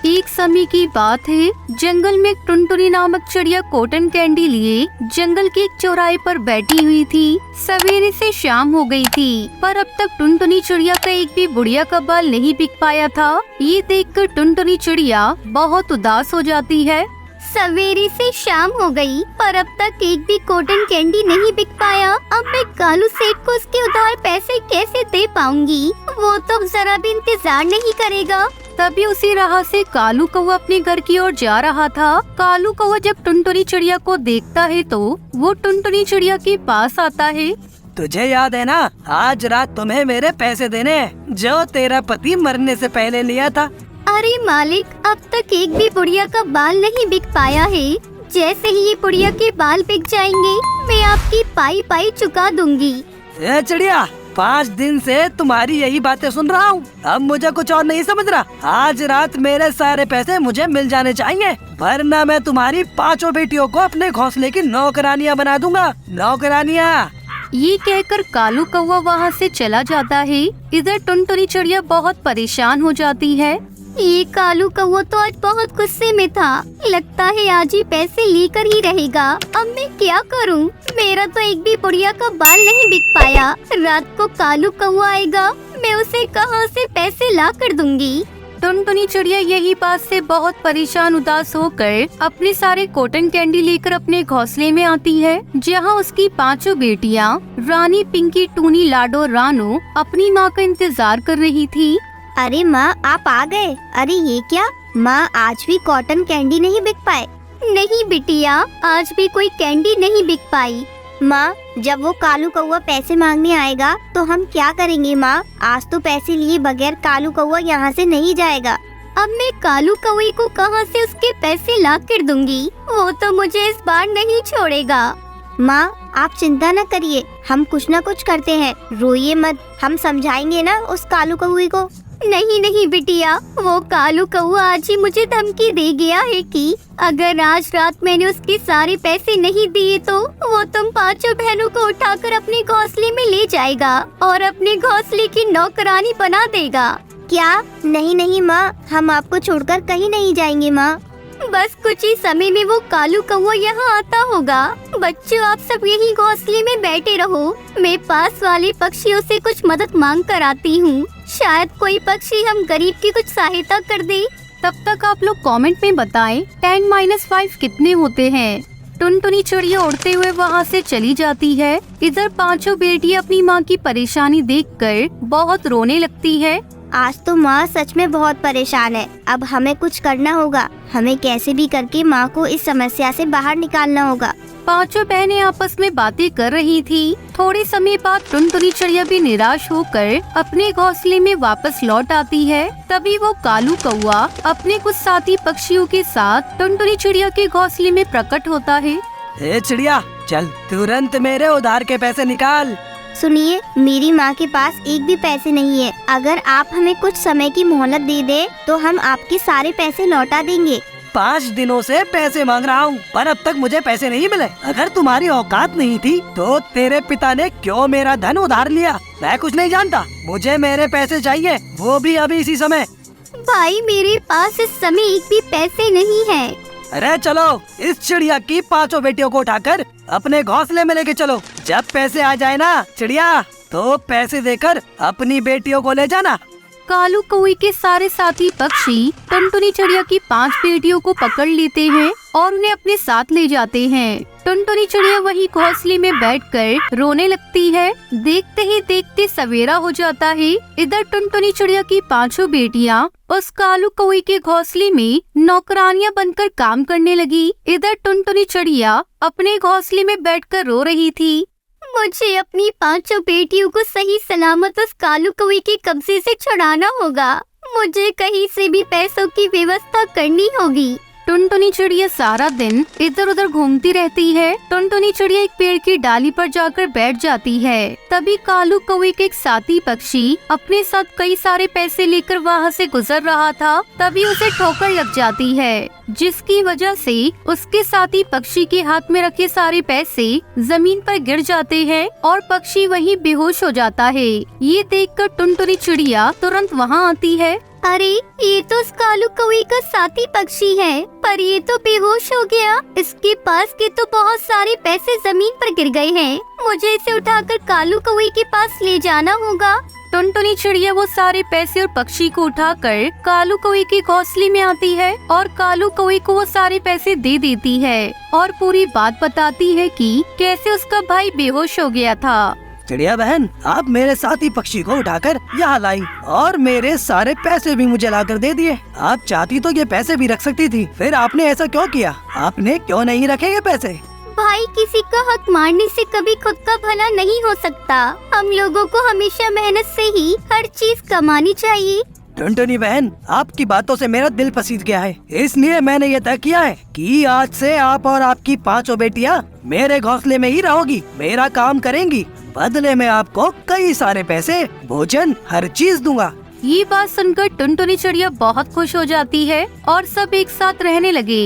एक समय की बात है, जंगल में एक टुनटुनी नामक चिड़िया कॉटन कैंडी लिए जंगल के एक चौराहे पर बैठी हुई थी। सवेरे से शाम हो गई थी, पर अब तक टुनटुनी चिड़िया का एक भी बुढ़िया का बाल नहीं बिक पाया था। ये देखकर टुनटुनी चिड़िया बहुत उदास हो जाती है। सवेरे से शाम हो गई, पर अब तक एक भी कॉटन कैंडी नहीं बिक पाया। अब मैं कालू सेठ को उसके उधार पैसे कैसे दे पाऊंगी? वो तो जरा भी इंतजार नहीं करेगा। तभी उसी राह से कालू कौवा अपने घर की ओर जा रहा था। कालू कौवा जब टुनटुनी चिड़िया को देखता है तो वो टुनटुनी चिड़िया के पास आता है। तुझे याद है ना, आज रात तुम्हें मेरे पैसे देने हैं, जो तेरा पति मरने से पहले लिया था। अरे मालिक, अब तक एक भी बुढ़िया का बाल नहीं बिक पाया है। जैसे ही ये बुढ़िया के बाल बिक जाएंगे, मैं आपकी पाई पाई चुका दूंगी। ए चिड़िया, 5 दिन से तुम्हारी यही बातें सुन रहा हूँ। अब मुझे कुछ और नहीं समझ रहा। आज रात मेरे सारे पैसे मुझे मिल जाने चाहिए, वरना मैं तुम्हारी 5 बेटियों को अपने घोंसले की नौकरानियाँ बना दूंगा। नौकरानियाँ। ये कहकर कालू कौवा वहाँ से चला जाता है। इधर टुनटुनी चिड़िया बहुत परेशान हो जाती है। ये कालू कौवा तो आज बहुत गुस्से में था। लगता है आज ही पैसे लेकर ही रहेगा। अब मैं क्या करूं? मेरा तो एक भी बुढ़िया का बाल नहीं बिक पाया। रात को कालू कौवा आएगा, मैं उसे कहां से पैसे ला कर दूंगी? टुनटुनी चिड़िया यही बात से बहुत परेशान उदास होकर अपने सारे कॉटन कैंडी लेकर अपने घोंसले में आती है, जहाँ उसकी 5 बेटियाँ रानी, पिंकी, टूनी, लाडो, रानो अपनी माँ का इंतजार कर रही थी। अरे माँ, आप आ गए। अरे ये क्या माँ, आज भी कॉटन कैंडी नहीं बिक पाए? नहीं बिटिया, आज भी कोई कैंडी नहीं बिक पाई। माँ, जब वो कालू कौवा पैसे मांगने आएगा तो हम क्या करेंगे माँ? आज तो पैसे लिए बगैर कालू कौवा यहाँ से नहीं जाएगा। अब मैं कालू कौवे को कहाँ से उसके पैसे ला कर दूंगी? वो तो मुझे इस बार नहीं छोड़ेगा। माँ, आप चिंता न करिए, हम कुछ न कुछ करते हैं। रोइए मत, हम समझाएंगे ना उस कालू कौवे को। नहीं नहीं बिटिया, वो कालू कौवा आज ही मुझे धमकी दे गया है कि अगर आज रात मैंने उसके सारे पैसे नहीं दिए तो वो तुम 5 बहनों को उठाकर अपने घोंसले में ले जाएगा और अपने घोंसले की नौकरानी बना देगा। क्या? नहीं नहीं माँ, हम आपको छोड़कर कहीं नहीं जाएंगे माँ। बस कुछ ही समय में वो कालू कौवा यहाँ आता होगा। बच्चों, आप सब यही घोंसले में बैठे रहो। मैं पास वाले पक्षियों से कुछ मदद मांग कर आती हूँ। शायद कोई पक्षी हम गरीब की कुछ सहायता कर दे। तब तक आप लोग कमेंट में बताएं 10-5 कितने होते हैं। टुनटुनी चिड़िया उड़ते हुए वहाँ से चली जाती है। इधर 5 बेटियाँ अपनी माँ की परेशानी देखकर बहुत रोने लगती है। आज तो माँ सच में बहुत परेशान है। अब हमें कुछ करना होगा। हमें कैसे भी करके माँ को इस समस्या से बाहर निकालना होगा। 5 बहनें आपस में बातें कर रही थी। थोड़े समय बाद टुनटुनी चिड़िया भी निराश होकर अपने घोंसले में वापस लौट आती है। तभी वो कालू कौवा अपने कुछ साथी पक्षियों के साथ टुनटुनी चिड़िया के घोंसले में प्रकट होता है। ए चिड़िया, चल तुरंत मेरे उधार के पैसे निकाल। सुनिए, मेरी माँ के पास एक भी पैसे नहीं है। अगर आप हमें कुछ समय की मोहलत दे दे तो हम आपके सारे पैसे लौटा देंगे। 5 दिनों से पैसे मांग रहा हूँ, पर अब तक मुझे पैसे नहीं मिले। अगर तुम्हारी औकात नहीं थी तो तेरे पिता ने क्यों मेरा धन उधार लिया? मैं कुछ नहीं जानता, मुझे मेरे पैसे चाहिए, वो भी अभी इसी समय। भाई, मेरे पास इस समय एक भी पैसे नहीं है। अरे चलो, इस चिड़िया की 5 बेटियों को उठाकर अपने घोंसले में लेके चलो। जब पैसे आ जाए ना चिड़िया, तो पैसे देकर अपनी बेटियों को ले जाना। कालू कौवे के सारे साथी पक्षी टुनटुनी चिड़िया की 5 बेटियों को पकड़ लेते हैं और उन्हें अपने साथ ले जाते हैं। टुनटुनी चिड़िया वही घोंसले में बैठकर रोने लगती है। देखते ही देखते सवेरा हो जाता है। इधर टुनटुनी चिड़िया की 5 बेटियाँ उस कालू कौवे के घोंसले में नौकरानियां बनकर काम करने लगी। इधर टुनटुनी चिड़िया अपने घोंसले में बैठकर रो रही थी। मुझे अपनी 5 बेटियों को सही सलामत उस कालू कौवे के कब्जे से छुड़ाना होगा। मुझे कहीं से भी पैसों की व्यवस्था करनी होगी। टुनटुनी चिड़िया सारा दिन इधर उधर घूमती रहती है। टुनटुनी चिड़िया एक पेड़ की डाली पर जाकर बैठ जाती है। तभी कालू कौवे के एक साथी पक्षी अपने साथ कई सारे पैसे लेकर वहाँ से गुजर रहा था। तभी उसे ठोकर लग जाती है, जिसकी वजह से उसके साथी पक्षी के हाथ में रखे सारे पैसे जमीन पर गिर जाते हैं और पक्षी वहीं बेहोश हो जाता है। ये देखकर टुनटुनी चिड़िया तुरंत वहाँ आती है। अरे, ये तो उस कालू कालू कौवे का साथी पक्षी है, पर ये तो बेहोश हो गया। इसके पास के तो बहुत सारे पैसे जमीन पर गिर गए हैं। मुझे इसे उठाकर कालू कौवे के पास ले जाना होगा। टुनटुनी चिड़िया वो सारे पैसे और पक्षी को उठाकर कालू कौवे के घोंसले में आती है और कालू कौवे को वो सारे पैसे दे देती है और पूरी बात बताती है कि कैसे उसका भाई बेहोश हो गया था। चिड़िया बहन, आप मेरे साथी पक्षी को उठाकर यहाँ लाई और मेरे सारे पैसे भी मुझे लाकर दे दिए। आप चाहती तो ये पैसे भी रख सकती थी, फिर आपने ऐसा क्यों किया? आपने क्यों नहीं रखे ये पैसे? भाई, किसी का हक मारने से कभी खुद का भला नहीं हो सकता। हम लोगों को हमेशा मेहनत से ही हर चीज कमानी चाहिए। टुनटुनी बहन, आपकी बातों से मेरा दिल पसीज गया है, इसलिए मैंने ये तय किया है कि आज से आप और आपकी 5 बेटियां मेरे घोंसले में ही रहोगी, मेरा काम करेंगी। बदले में आपको कई सारे पैसे, भोजन, हर चीज दूंगा। ये बात सुनकर टुनटुनी चिड़िया बहुत खुश हो जाती है और सब एक साथ रहने लगे।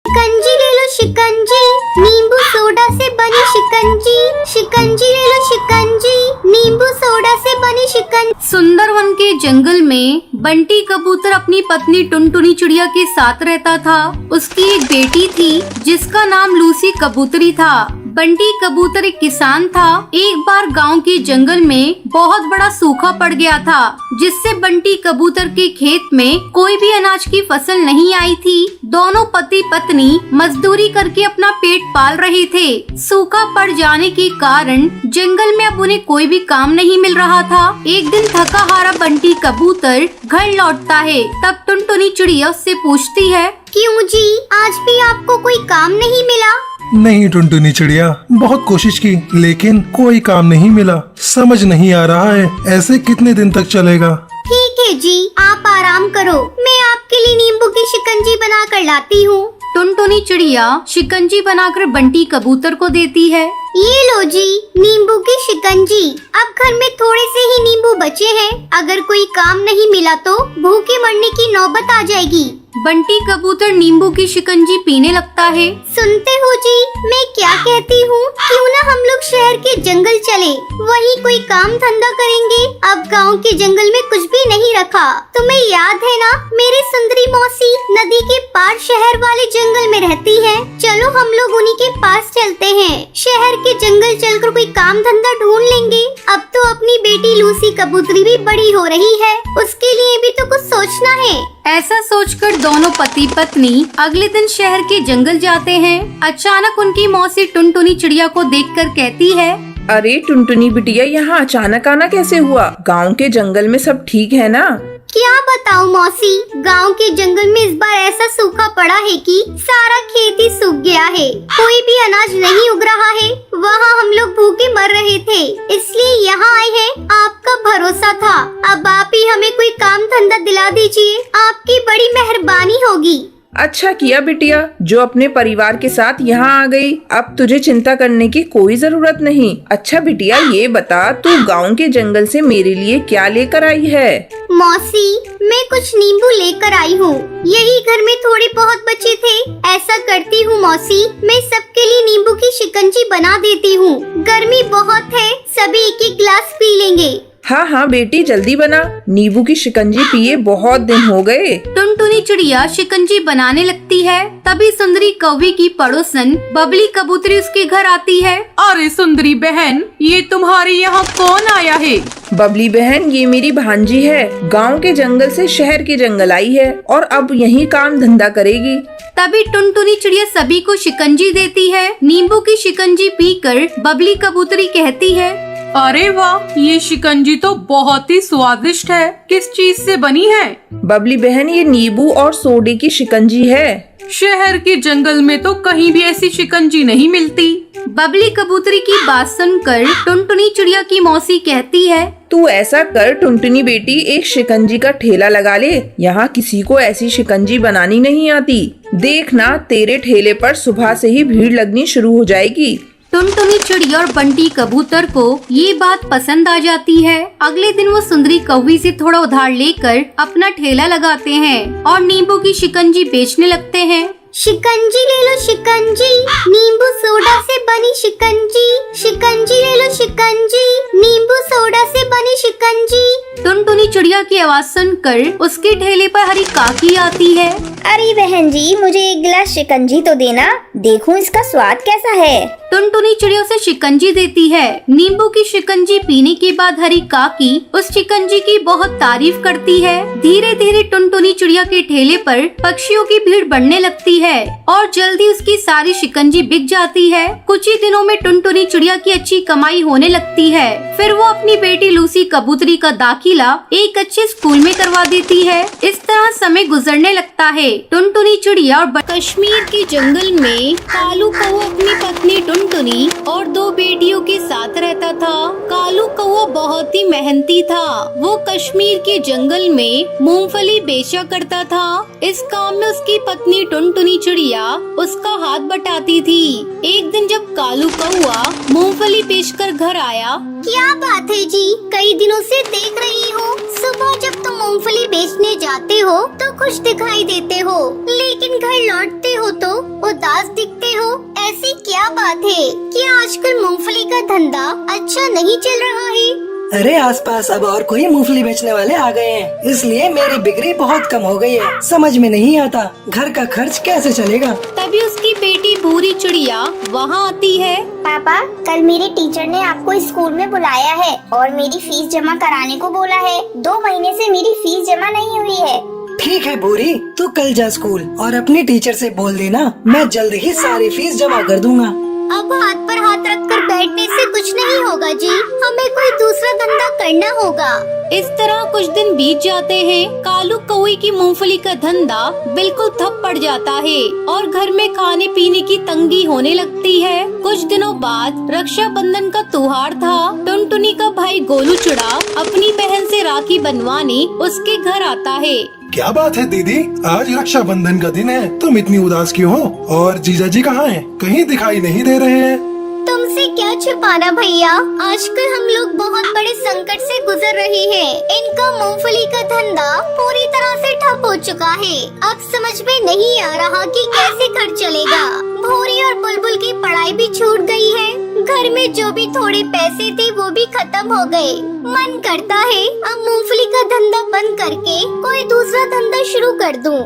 शिकंजी ले लो शिकंजी, नींबू सोडा से बनी शिकंजी। शिकंजी ले लो शिकंजी, नींबू सोडा से बनी शिकंजी। सुंदरवन के जंगल में बंटी कबूतर अपनी पत्नी टुनटुनी चिड़िया के साथ रहता था। उसकी एक बेटी थी जिसका नाम लूसी कबूतरी था। बंटी कबूतर एक किसान था। एक बार गांव के जंगल में बहुत बड़ा सूखा पड़ गया था, जिससे बंटी कबूतर के खेत में कोई भी अनाज की फसल नहीं आई थी। दोनों पति पत्नी मजदूरी करके अपना पेट पाल रहे थे। सूखा पड़ जाने के कारण जंगल में अब उन्हें कोई भी काम नहीं मिल रहा था। एक दिन थका हारा बंटी कबूतर घर लौटता है। तब टुनटुनी चिड़िया उससे पूछती है, क्यों जी, आज भी आपको कोई काम नहीं मिला? नहीं टुनटुनी चिड़िया, बहुत कोशिश की लेकिन कोई काम नहीं मिला। समझ नहीं आ रहा है ऐसे कितने दिन तक चलेगा। ठीक है जी, आप आराम करो, मैं आपके लिए नींबू की शिकंजी बना कर लाती हूँ। टुनटुनी चिड़िया शिकंजी बनाकर बंटी कबूतर को देती है। ये लो जी, नींबू की शिकंजी। अब घर में थोड़े से ही नींबू बचे हैं, अगर कोई काम नहीं मिला तो भूखे मरने की नौबत आ जाएगी। बंटी कबूतर नींबू की शिकंजी पीने लगता है। सुनते हो जी, मैं क्या कहती हूँ, क्यों ना हम लोग शहर के जंगल चले, वहीं कोई काम धंधा करेंगे। अब गांव के जंगल में कुछ भी नहीं रखा। तुम्हें याद है ना, मेरी सुंदरी मौसी नदी के पार शहर वाले जंगल में रहती है। चलो हम लोग उन्हीं के पास चलते हैं। शहर के जंगल चलकर कोई काम धंधा ढूंढ लेंगे। अब तो अपनी बेटी लूसी कबूतरी भी बड़ी हो रही है, उसके लिए भी तो कुछ सोचना है। ऐसा सोचकर दोनों पति पत्नी अगले दिन शहर के जंगल जाते हैं। अचानक उनकी मौसी टुनटुनी चिड़िया को देखकर कहती है, अरे टुनटुनी बिटिया, यहाँ अचानक आना कैसे हुआ? गांव के जंगल में सब ठीक है ना? क्या बताऊं मौसी, गांव के जंगल में इस बार ऐसा सूखा पड़ा है कि सारा खेत ही सूख गया है। कोई भी अनाज नहीं उग रहा है। वहाँ हम लोग भूखे मर रहे थे, इसलिए यहाँ आए हैं। आपका भरोसा था, अब आप ही हमें कोई काम धंधा दिला दीजिए, आपकी बड़ी मेहरबानी होगी। अच्छा किया बिटिया, जो अपने परिवार के साथ यहाँ आ गई। अब तुझे चिंता करने की कोई जरूरत नहीं। अच्छा बिटिया, ये बता तू गांव के जंगल से मेरे लिए क्या लेकर आई है? मौसी, मैं कुछ नींबू लेकर आई हूँ। यही घर में थोड़े बहुत बचे थे। ऐसा करती हूँ मौसी, मैं सबके लिए नींबू की शिकंजी बना देती हूँ। गर्मी बहुत है, सभी एक एक गिलास पी लेंगे। हाँ हाँ बेटी, जल्दी बना, नींबू की शिकंजी पिए बहुत दिन हो गए। टुनटुनी चिड़िया शिकंजी बनाने लगती है। तभी सुंदरी कौवे की पड़ोसन बबली कबूतरी उसके घर आती है। अरे सुंदरी बहन, ये तुम्हारे यहाँ कौन आया है? बबली बहन, ये मेरी भांजी है। गांव के जंगल से शहर के जंगल आई है और अब यहीं काम धंधा करेगी। तभी टुनटुनी चिड़िया सभी को शिकंजी देती है। नींबू की शिकंजी पीकर बबली कबूतरी कहती है, अरे वाह, ये शिकंजी तो बहुत ही स्वादिष्ट है। किस चीज से बनी है? बबली बहन, ये नींबू और सोडे की शिकंजी है। शहर के जंगल में तो कहीं भी ऐसी शिकंजी नहीं मिलती। बबली कबूतरी की बात सुनकर टुनटुनी चिड़िया की मौसी कहती है, तू ऐसा कर टुनटुनी बेटी, एक शिकंजी का ठेला लगा ले। यहाँ किसी को ऐसी शिकंजी बनानी नहीं आती। देखना, तेरे ठेले पर सुबह से ही भीड़ लगनी शुरू हो जाएगी। टुनटुनी चिड़िया और बंटी कबूतर को ये बात पसंद आ जाती है। अगले दिन वो सुंदरी कौवी से थोड़ा उधार लेकर अपना ठेला लगाते हैं और नींबू की शिकंजी बेचने लगते हैं। शिकंजी ले लो शिकंजी, नींबू सोडा से बनी शिकंजी। शिकंजी ले लो शिकंजी, नींबू सोडा से बनी शिकंजी। टुनटुनी चिड़िया की आवाज सुनकर उसके ठेले पर हरी काकी आती है। अरे बहन जी, मुझे एक गिलास शिकंजी तो देना, देखूं इसका स्वाद कैसा है। टुनटुनी चिड़िया उसे शिकंजी देती है। नींबू की शिकंजी पीने के बाद हरी काकी उस शिकंजी की बहुत तारीफ करती है। धीरे धीरे टुनटुनी चिड़िया के ठेले पर पक्षियों की भीड़ बढ़ने लगती है और जल्दी उसकी सारी शिकंजी बिक जाती है। कुछ ही दिनों में टुनटुनी चिड़िया की अच्छी कमाई होने लगती है। फिर वो अपनी बेटी लूसी कबूतरी का दाखिला एक अच्छे स्कूल में करवा देती है। इस तरह समय गुजरने लगता है। टुनटुनी चिड़िया और कश्मीर के जंगल में कालू कौवा अपनी पत्नी टुनटुनी और 2 बेटियों के साथ रहता था। कालू कौवा बहुत ही मेहनती था। वो कश्मीर के जंगल में मूंगफली बेचा करता था। इस काम में उसकी पत्नी टुनटुनी चिड़िया उसका हाथ बटाती थी। एक दिन जब कालू कौवा मूंगफली बेचकर घर आया। क्या बात है जी, कई दिनों से देख रही हूँ, सुबह जब तुम मूंगफली बेचने जाते हो तो खुश दिखाई देते हो, लेकिन घर लौटते हो तो उदास दिखते हो। ऐसी क्या बात है? क्या आजकल मूंगफली का धंधा अच्छा नहीं चल रहा है? अरे आसपास अब और कोई मूंगफली बेचने वाले आ गए हैं, इसलिए मेरी बिक्री बहुत कम हो गई है। समझ में नहीं आता घर का खर्च कैसे चलेगा। तभी उसकी बेटी भूरी चिड़िया वहाँ आती है। पापा, कल मेरे टीचर ने आपको स्कूल में बुलाया है और मेरी फीस जमा कराने को बोला है। 2 महीने से मेरी फीस जमा नहीं हुई है। ठीक है भूरी, तू कल जा स्कूल और अपनी टीचर से बोल देना, मैं जल्द ही सारी फीस जमा कर दूंगा। अब हाथ पर हाथ रखकर बैठने से कुछ नहीं होगा जी, हमें कोई दूसरा धंधा करना होगा। इस तरह कुछ दिन बीत जाते हैं। कालू कौवे की मूंगफली का धंधा बिल्कुल ठप पड़ जाता है और घर में खाने पीने की तंगी होने लगती है। कुछ दिनों बाद रक्षाबंधन का त्योहार था। टुनटुनी का भाई गोलू चिड़ा अपनी बहन से राखी बनवाने उसके घर आता है। क्या बात है दीदी, आज रक्षाबंधन का दिन है, तुम इतनी उदास क्यों हो? और जीजा जी कहाँ हैं? कहीं दिखाई नहीं दे रहे हैं। तुमसे क्या छिपाना भैया, आजकल हम लोग बहुत बड़े संकट से गुजर रहे हैं। इनका मूंगफली का धंधा पूरी तरह से ठप हो चुका है। अब समझ में नहीं आ रहा कि कैसे घर चलेगा। भूरी और बुलबुल की पढ़ाई भी छूट गई है। घर में जो भी थोड़े पैसे थे वो भी खत्म हो गए। मन करता है अब मूंगफली का धंधा बंद करके कोई दूसरा धंधा शुरू कर दूं।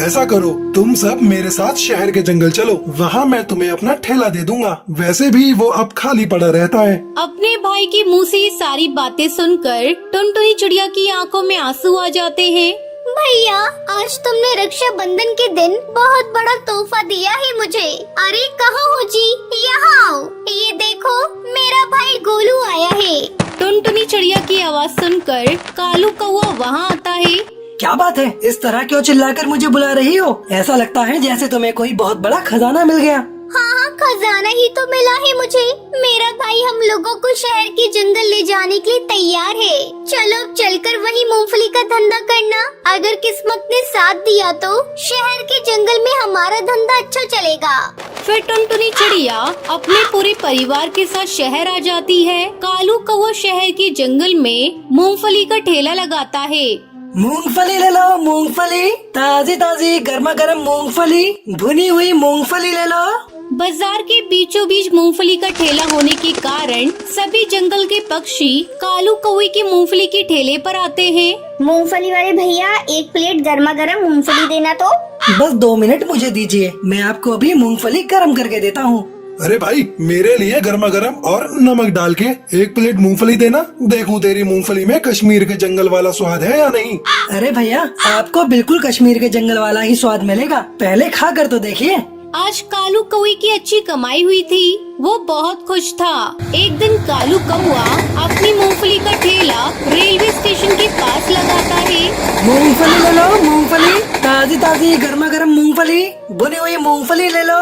ऐसा करो, तुम सब मेरे साथ शहर के जंगल चलो, वहाँ मैं तुम्हें अपना ठेला दे दूंगा। वैसे भी वो अब खाली पड़ा रहता है। अपने भाई के मुंह से ये सारी बातें सुनकर टुनटुनी चिड़िया की आंखों में आंसू आ जाते हैं। भैया, आज तुमने रक्षाबंधन के दिन बहुत बड़ा तोहफा दिया है मुझे। अरे कहाँ हो जी, यहाँ आओ। ये देखो, मेरा भाई गोलू आया है। टुनटुनी चिड़िया की आवाज सुनकर कालू कौवा वहाँ आता है। क्या बात है, इस तरह क्यों चिल्लाकर मुझे बुला रही हो? ऐसा लगता है जैसे तुम्हें कोई बहुत बड़ा खजाना मिल गया। हाँ, खजाना ही तो मिला है मुझे। मेरा भाई हम लोगों को शहर के जंगल ले जाने के लिए तैयार है। चलो अब चलकर वही मूंगफली का धंधा करना। अगर किस्मत ने साथ दिया तो शहर के जंगल में हमारा धंधा अच्छा चलेगा। फिर टुनटुनी चिड़िया अपने पूरे परिवार के साथ शहर आ जाती है। कालू कौवा शहर के जंगल में मूंगफली का ठेला लगाता है। मूंगफली ले लो, मूंगफली ताजी ताजी गर्मा गर्म मूंगफली, भुनी हुई मूंगफली ले लो। बाजार के बीचों बीच मूंगफली का ठेला होने के कारण सभी जंगल के पक्षी कालू कौवे की मूंगफली के ठेले पर आते हैं। मूंगफली वाले भैया, 1 प्लेट गर्मा गर्म मूंगफली देना तो। बस 2 मिनट मुझे दीजिए, मैं आपको अभी मूंगफली गर्म करके देता हूँ। अरे भाई, मेरे लिए गर्मा गर्म और नमक डाल के 1 प्लेट मूंगफली देना, देखूं तेरी मूंगफली में कश्मीर के जंगल वाला स्वाद है या नहीं। अरे भैया, आपको बिल्कुल कश्मीर के जंगल वाला ही स्वाद मिलेगा, पहले खा कर तो देखिए। आज कालू कौवे की अच्छी कमाई हुई थी। वो बहुत खुश था। एक दिन कालू कौवा अपनी मूंगफली का ठेला रेलवे स्टेशन के पास लगाता है। मूंगफली ले लो, मूंगफली ताजी ताजी गर्मा गर्म मूंगफली, भुनी हुई मूंगफली ले लो।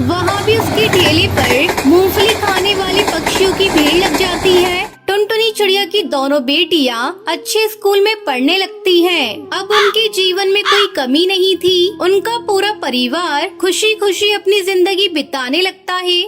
वहाँ भी उसके ठेले पर मूंगफली खाने वाले पक्षियों की भीड़ लग जाती है। टुनटुनी चिड़िया की दोनों बेटियाँ अच्छे स्कूल में पढ़ने लगती हैं। अब उनके जीवन में कोई कमी नहीं थी। उनका पूरा परिवार खुशी खुशी अपनी जिंदगी बिताने लगता है।